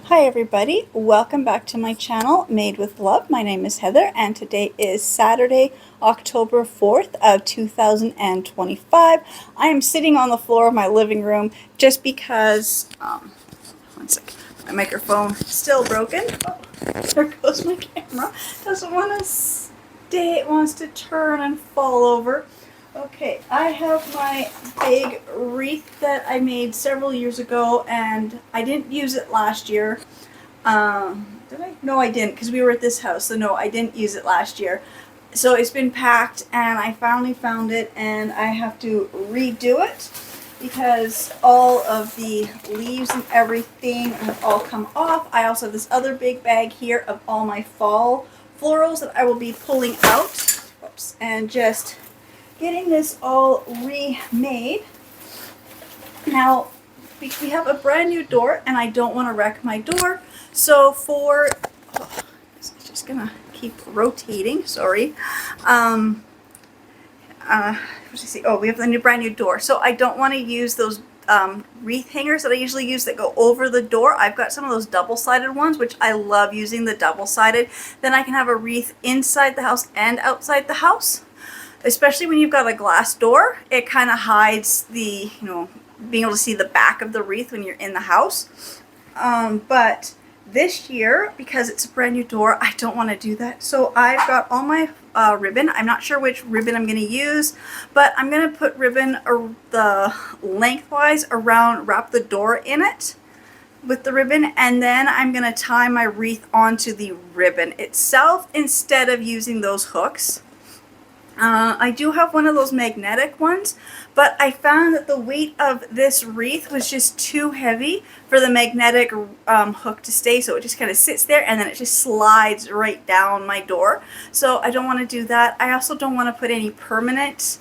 Hi everybody, welcome back to my channel Made with Love. My name is Heather and today is Saturday, October 4th of 2025. I am sitting on the floor of my living room just because, one sec, my microphone is still broken. Oh, there goes my camera. Doesn't want to stay, it wants to turn and fall over. Okay, I have my big wreath that I made several years ago and I didn't use it last year. Did I? No, I didn't because we were at this house, so no, I didn't use it last year. So it's been packed and I finally found it and I have to redo it because all of the leaves and everything have all come off. I also have this other big bag here of all my fall florals that I will be pulling out. Oops, and just getting this all remade. Now, we have a brand new door and I don't want to wreck my door. So it's just gonna keep rotating, sorry. What did I say? Oh, we have the brand new door. So I don't want to use those wreath hangers that I usually use that go over the door. I've got some of those double-sided ones, which I love using the double-sided. Then I can have a wreath inside the house and outside the house. Especially when you've got a glass door, it kind of hides the, being able to see the back of the wreath when you're in the house. But this year, because it's a brand new door, I don't want to do that. So I've got all my ribbon. I'm not sure which ribbon I'm going to use, but I'm going to put ribbon the lengthwise around, wrap the door in it with the ribbon, and then I'm going to tie my wreath onto the ribbon itself instead of using those hooks. I do have one of those magnetic ones, but I found that the weight of this wreath was just too heavy for the magnetic hook to stay, so it just kind of sits there and then it just slides right down my door. So I don't want to do that. I also don't want to put any permanent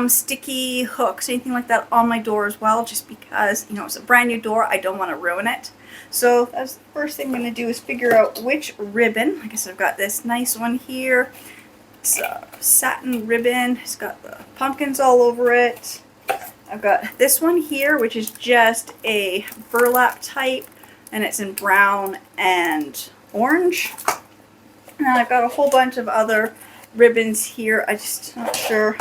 sticky hooks, anything like that on my door as well, just because, it's a brand new door. I don't want to ruin it. So that's the first thing I'm going to do is figure out which ribbon. I guess I've got this nice one here. It's a satin ribbon. It's got the pumpkins all over it. I've got this one here, which is just a burlap type, and it's in brown and orange. And then I've got a whole bunch of other ribbons here. I'm just not sure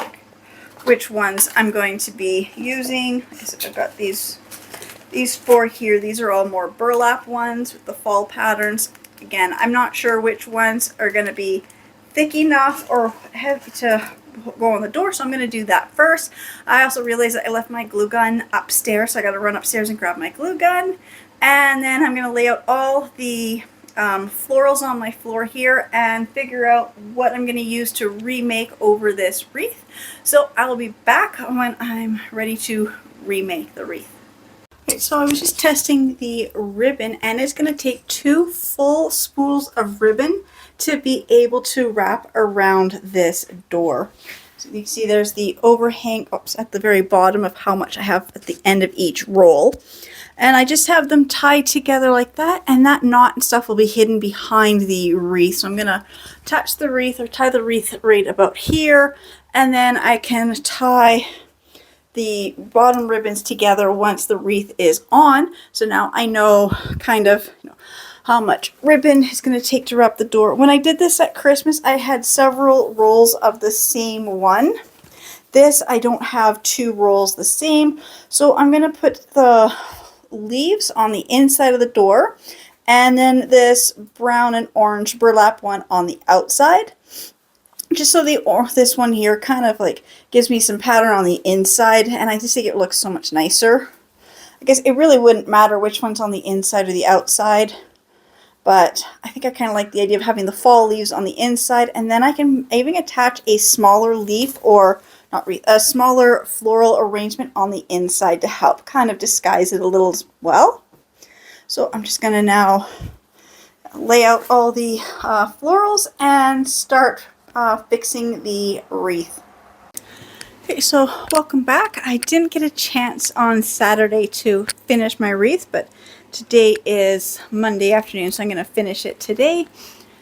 which ones I'm going to be using. I guess I've got these four here. These are all more burlap ones with the fall patterns. Again, I'm not sure which ones are going to be thick enough or heavy to go on the door, so I'm going to do that first. I also realized that I left my glue gun upstairs, so I got to run upstairs and grab my glue gun. And then I'm going to lay out all the florals on my floor here and figure out what I'm going to use to remake over this wreath. So I will be back when I'm ready to remake the wreath. Okay, so I was just testing the ribbon, and it's going to take 2 full spools of ribbon to be able to wrap around this door. So you can see there's the overhang at the very bottom of how much I have at the end of each roll. And I just have them tied together like that, and that knot and stuff will be hidden behind the wreath. So I'm going to attach the wreath or tie the wreath right about here, and then I can tie the bottom ribbons together once the wreath is on. So now I know kind of how much ribbon is going to take to wrap the door. When I did this at Christmas, I had several rolls of the same one. This, I don't have 2 rolls the same. So I'm going to put the leaves on the inside of the door, and then this brown and orange burlap one on the outside. Just so this one here kind of like gives me some pattern on the inside, and I just think it looks so much nicer. I guess it really wouldn't matter which one's on the inside or the outside, but I think I kind of like the idea of having the fall leaves on the inside, and then I can even attach a smaller leaf or not wreath, a smaller floral arrangement on the inside to help kind of disguise it a little as well. So I'm just going to now lay out all the florals and start fixing the wreath. Okay, so welcome back. I didn't get a chance on Saturday to finish my wreath, but today is Monday afternoon, so I'm going to finish it today.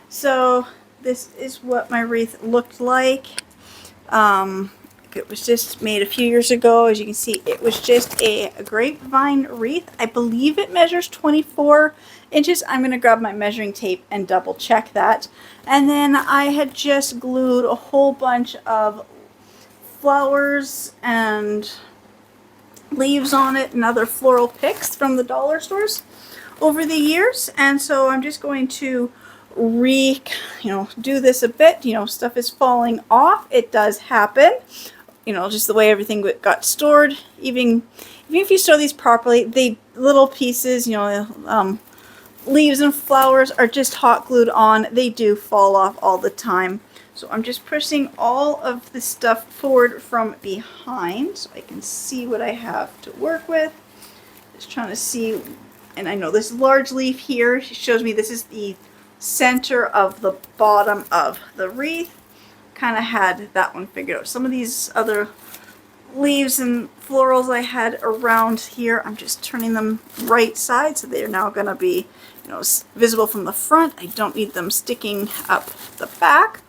So this is what my wreath looked like. It was just made a few years ago. As you can see, it was just a grapevine wreath. I believe it measures 24 inches. I'm going to grab my measuring tape and double check that. And then I had just glued a whole bunch of flowers and leaves on it and other floral picks from the dollar stores over the years. And so I'm just going to do this a bit. Stuff is falling off. It does happen. Just the way everything got stored. Even if you store these properly, the little pieces, leaves and flowers are just hot glued on. They do fall off all the time. So I'm just pushing all of the stuff forward from behind so I can see what I have to work with. Just trying to see, and I know this large leaf here shows me this is the center of the bottom of the wreath. Kind of had that one figured out. Some of these other leaves and florals I had around here, I'm just turning them right side so they're now going to be visible from the front. I don't need them sticking up the back.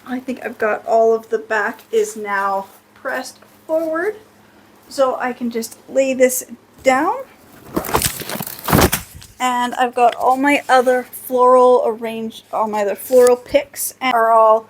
I think I've got all of the back is now pressed forward, so I can just lay this down. And I've got all my other floral picks and are all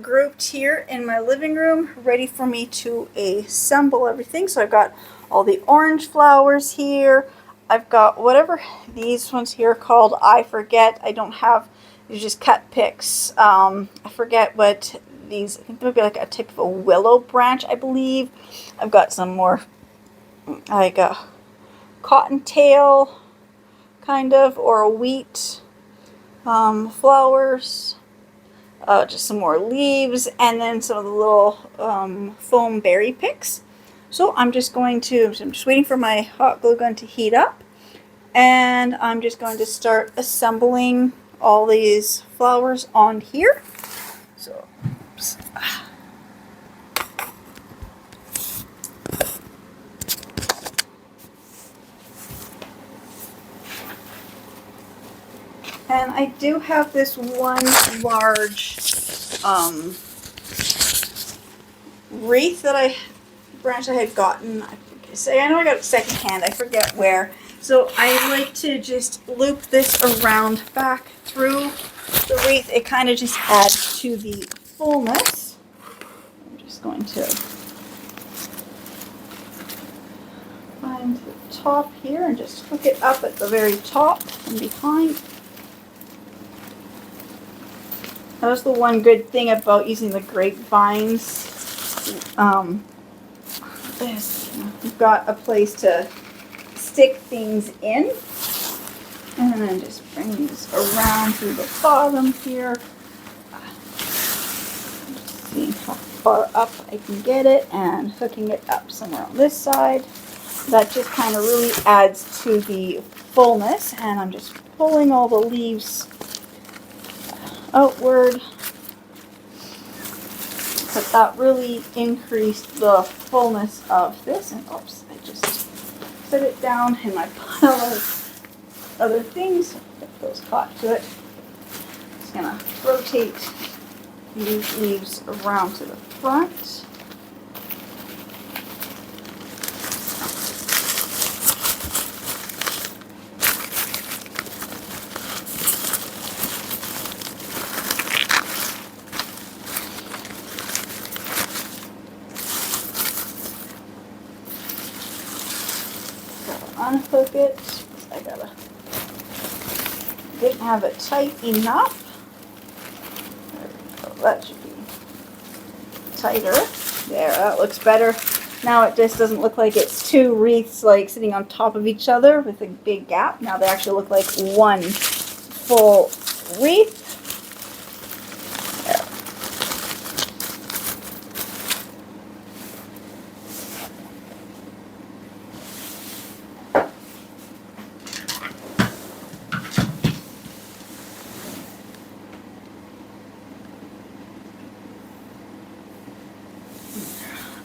grouped here in my living room, ready for me to assemble everything. So I've got all the orange flowers here. I've got whatever these ones here are called. I forget. I don't have. These just cut picks. I forget what these. I think they would be like a type of a willow branch, I believe. I've got some more like a cottontail kind of, or a wheat flowers. Just some more leaves, and then some of the little foam berry picks. So I'm just waiting for my hot glue gun to heat up, and I'm just going to start assembling all these flowers on here. So, oops. And I do have this one large wreath branch I had gotten. I know I got it secondhand. I forget where. So I like to just loop this around back through the wreath. It kind of just adds to the fullness. I'm just going to find the top here and just hook it up at the very top and behind. That was the one good thing about using the grapevines. You've got a place to stick things in. And then just bring these around to the bottom here. Just see how far up I can get it, and hooking it up somewhere on this side. That just kind of really adds to the fullness. And I'm just pulling all the leaves outward. But that really increased the fullness of this. And oops, I just set it down in my pile of other things. Get those caught to it. Just gonna rotate these leaves around to the front. Unhook it. Didn't have it tight enough. There we go. That should be tighter. There, that looks better. Now it just doesn't look like it's two wreaths like sitting on top of each other with a big gap. Now they actually look like one full wreath.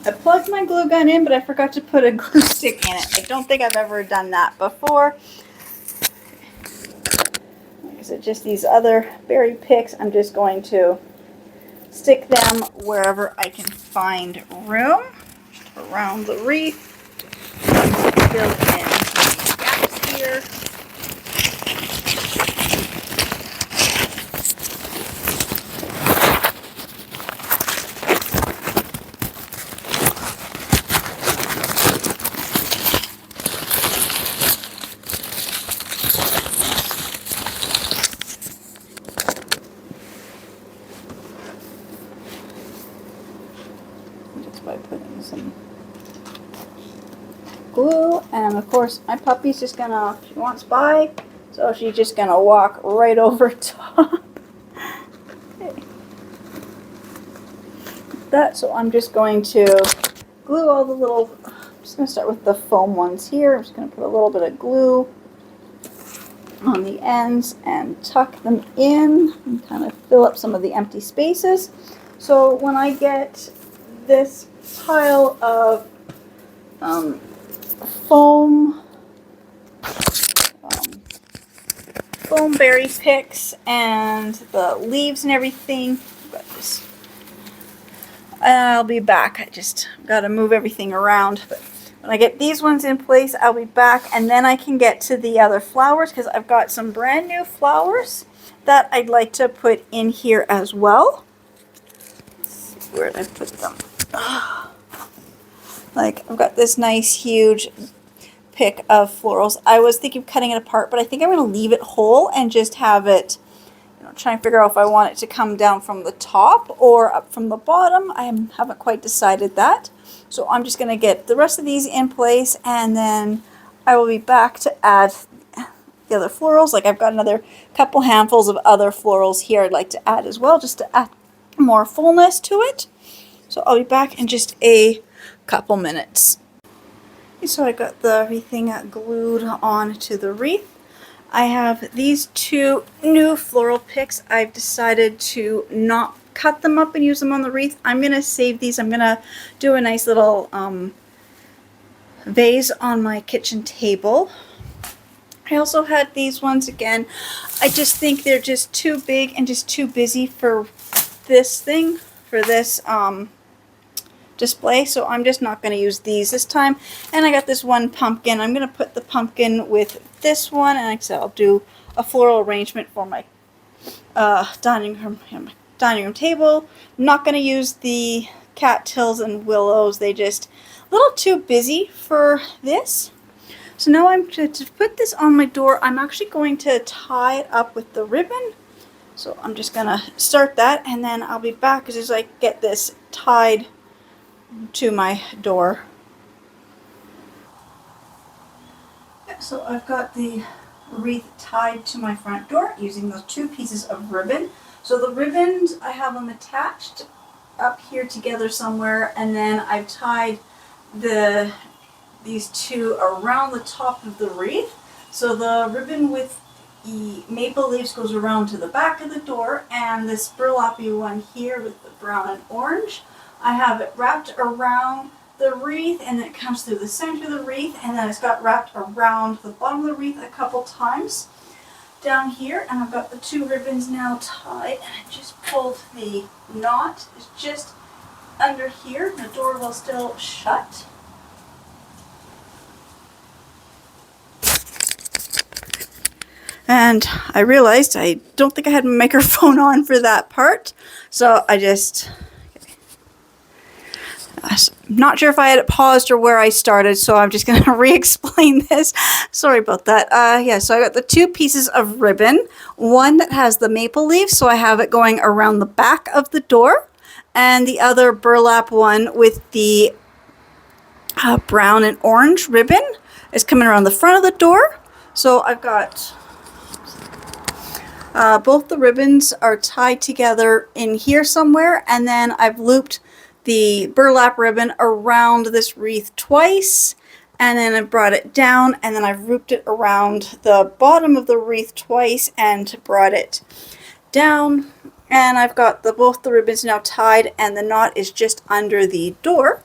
I plugged my glue gun in, but I forgot to put a glue stick in it. I don't think I've ever done that before. Like I said, just these other berry picks, I'm just going to stick them wherever I can find room, just around the wreath, fill in the gaps here. Just by putting some glue, and of course my puppy's just gonna, she wants by, so she's just gonna walk right over top. Okay. That, so I'm just going to glue all the little, I'm just gonna start with the foam ones here. I'm just gonna put a little bit of glue on the ends and tuck them in and kind of fill up some of the empty spaces. So when I get this pile of foam berry picks and the leaves and everything, I'll be back. I just got to move everything around. But when I get these ones in place, I'll be back, and then I can get to the other flowers because I've got some brand new flowers that I'd like to put in here as well. Let's see, where did I put them? Like, I've got this nice huge pick of florals. I was thinking of cutting it apart, but I think I'm going to leave it whole and just have it, try and figure out if I want it to come down from the top or up from the bottom. I haven't quite decided that. So I'm just going to get the rest of these in place, and then I will be back to add the other florals. Like, I've got another couple handfuls of other florals here I'd like to add as well, just to add more fullness to it. So I'll be back in just a couple minutes. So I got everything glued on to the wreath. I have these two new floral picks. I've decided to not cut them up and use them on the wreath. I'm going to save these. I'm going to do a nice little vase on my kitchen table. I also had these ones again. I just think they're just too big and just too busy for this thing, for this display, so I'm just not going to use these this time. And I got this one pumpkin. I'm going to put the pumpkin with this one, and like I said, I'll do a floral arrangement for my dining room table. I'm not going to use the cattails and willows. They just a little too busy for this. So now I'm to put this on my door. I'm actually going to tie it up with the ribbon. So I'm just going to start that, and then I'll be back as I get this tied to my door. So I've got the wreath tied to my front door using those two pieces of ribbon. So the ribbons, I have them attached up here together somewhere, and then I've tied these two around the top of the wreath. So the ribbon with the maple leaves goes around to the back of the door, and this burlappy one here with the brown and orange, I have it wrapped around the wreath, and then it comes through the center of the wreath, and then it's got wrapped around the bottom of the wreath a couple times down here. And I've got the two ribbons now tied, and I just pulled the knot. It's just under here. The door will still shut. And I realized I don't think I had my microphone on for that part, so I just... I'm not sure if I had it paused or where I started, so I'm just going to re-explain this. Sorry about that. Yeah, so I got the two pieces of ribbon, one that has the maple leaves, so I have it going around the back of the door, and the other burlap one with the brown and orange ribbon is coming around the front of the door. So I've got both the ribbons are tied together in here somewhere, and then I've looped the burlap ribbon around this wreath twice, and then I brought it down, and then I've looped it around the bottom of the wreath twice and brought it down. And I've got both the ribbons now tied, and the knot is just under the door.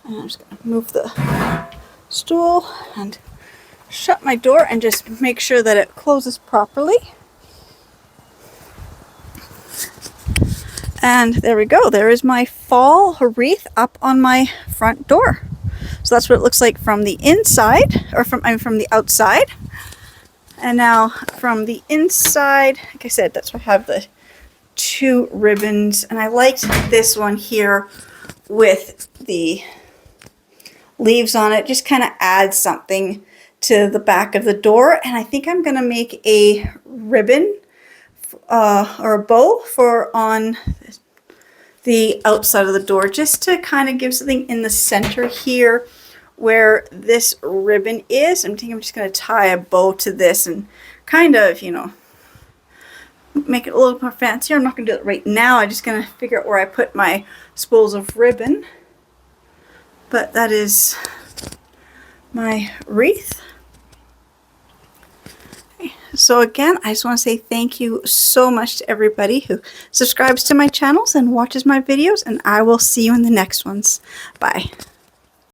And I'm just going to move the stool and shut my door and just make sure that it closes properly. And there we go. There is my fall wreath up on my front door. So that's what it looks like from the inside, or from the outside. And now from the inside, like I said, that's why I have the 2 ribbons. And I liked this one here with the leaves on it. Just kind of adds something to the back of the door. And I think I'm going to make a ribbon or a bow for on the outside of the door, just to kind of give something in the center here where this ribbon is. I think I'm just going to tie a bow to this and kind of, you know, make it a little more fancier. I'm not going to do it right now. I'm just going to figure out where I put my spools of ribbon. But that is my wreath. So again, I just want to say thank you so much to everybody who subscribes to my channels and watches my videos, and I will see you in the next ones. Bye.